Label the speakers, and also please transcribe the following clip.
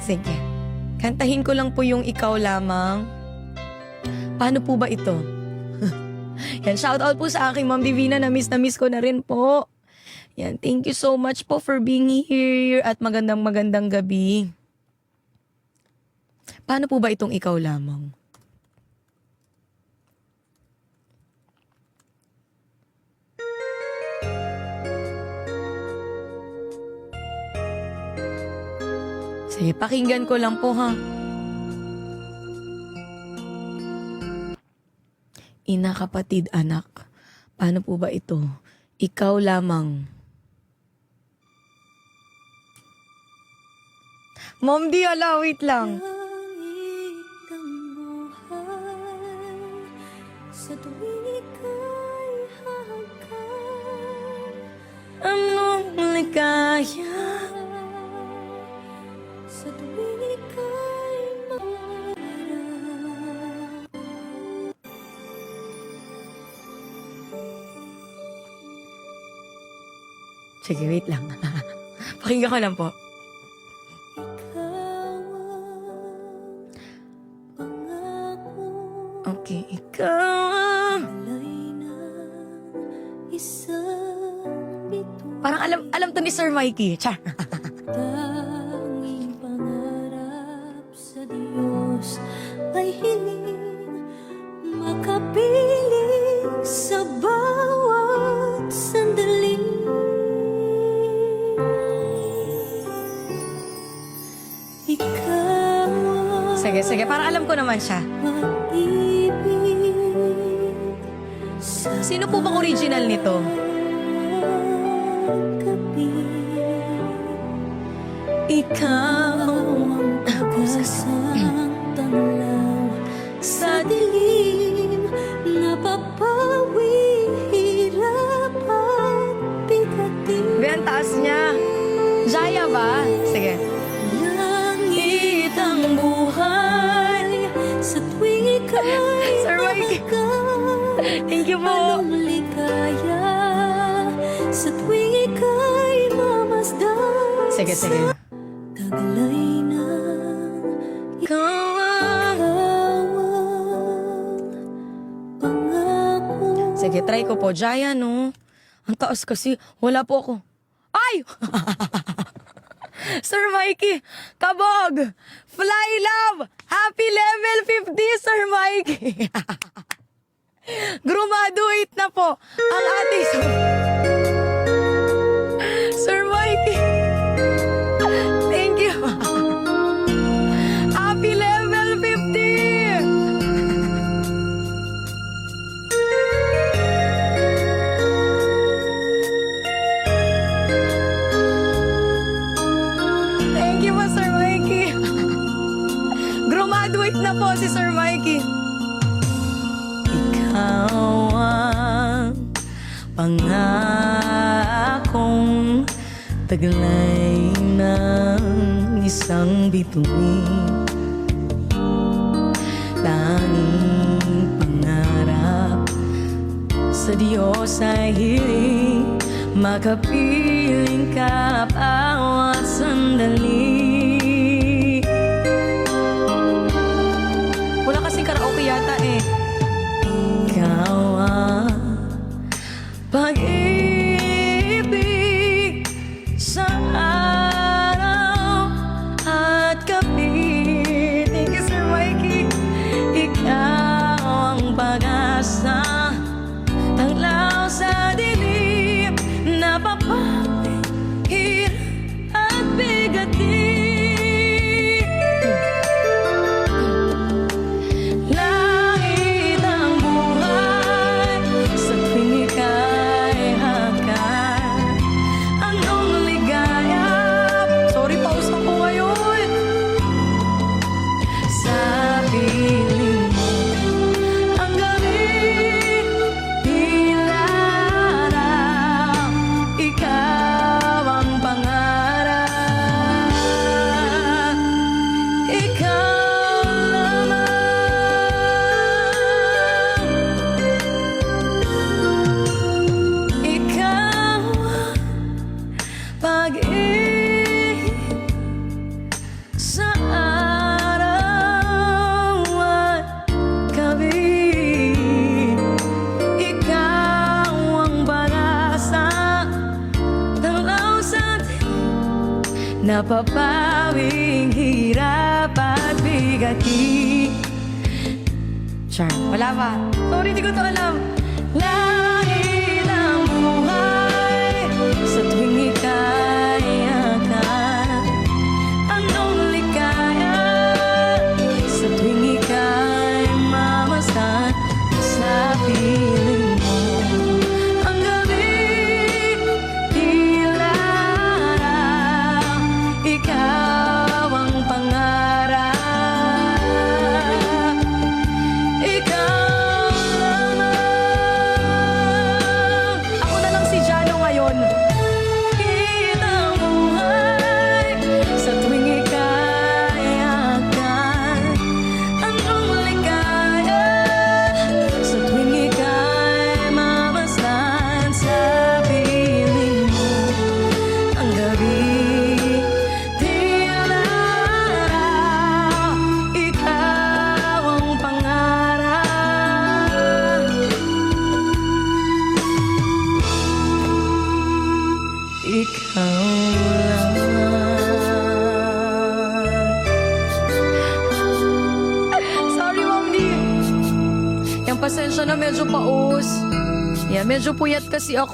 Speaker 1: Sige. Kantahin ko lang po yung Ikaw Lamang. Paano po ba ito? Yan, shoutout po sa aking Ma'am Divina. Na miss ko na rin po. Yan, thank you so much po for being here at magandang gabi. Paano po ba itong Ikaw Lamang? Sige, pakinggan ko lang po ha. Ina, kapatid, anak. Paano po ba ito? Ikaw lamang. Mom, di ala, wait lang. Anong ligaya? Sa tuwing ika'y maharap. Sige, wait lang. Pakinggan ko lang po. Okay, ikaw. Parang alam to ni Sir Mikey. Char.
Speaker 2: Tanging pangarap sa Diyos ay hiling makapiling sa bawat sandali. Ikaw
Speaker 1: Sige, parang alam ko naman siya.
Speaker 2: mag-ibig sa
Speaker 1: Sino po bang original nito?
Speaker 2: gabi.
Speaker 1: Ikaw
Speaker 2: Ang pag-asang tanglaw sa dilim, napapawi, hirap at bigatin.
Speaker 1: Be, ang taas niya. Jaya ba? Sige.
Speaker 2: Langit ang buhay sa tuwing ika'y
Speaker 1: Sir Mikey.
Speaker 2: mahagkan.
Speaker 1: Thank you po.
Speaker 2: Anong ligaya sa tuwing ika'y mamasdan.
Speaker 1: Sige.
Speaker 2: Taglay ng
Speaker 1: Ikaw ang...
Speaker 2: pangako.
Speaker 1: Sige, try ko po. Jaya, no? Ang taas kasi. Wala po ako. Ay! Sir Mikey, kabog! Fly love! Happy level 50, Sir Mikey! Graduate na po ang ating Sir Mikey! Thank you! Happy level 50! Thank you po, Sir Mikey. Graduate na po si Sir Mikey. Ikaw ang pangakong taglay ng isang bituin. Tanging pangarap sa Diyos ay hiling makapiling ka bawat sandali. Wala kasing karaoke yata eh. Ikaw ang pag-ibig sa araw at gabi. Thank you, Sir Mikey. Ikaw ang pag-asa, tanglaw sa dilim, napapahirap at bigatin. napapawing hirap at bigati. Char, wala ba? Sorry, di ko to alam. Langit ang buhay sa tuwing ika'y akan. Anong ligaya sa tuwing ika'y mamasdan sa piling mo. Ang gabi, tila araw, ikaw ang pangarap. Ikaw lamang. Ako na lang si Jano ngayon. Kitang buhay sa tuwing ika'y akan. Anong ligaya sa tuwing ika'y mamasdan sa piling mo. Ang gabi, tila araw, ikaw ang pangarap. Ikaw lang. Sorry, Ma'am Di. Yung pasensya na medyo paus. Yan, medyo puyat kasi ako.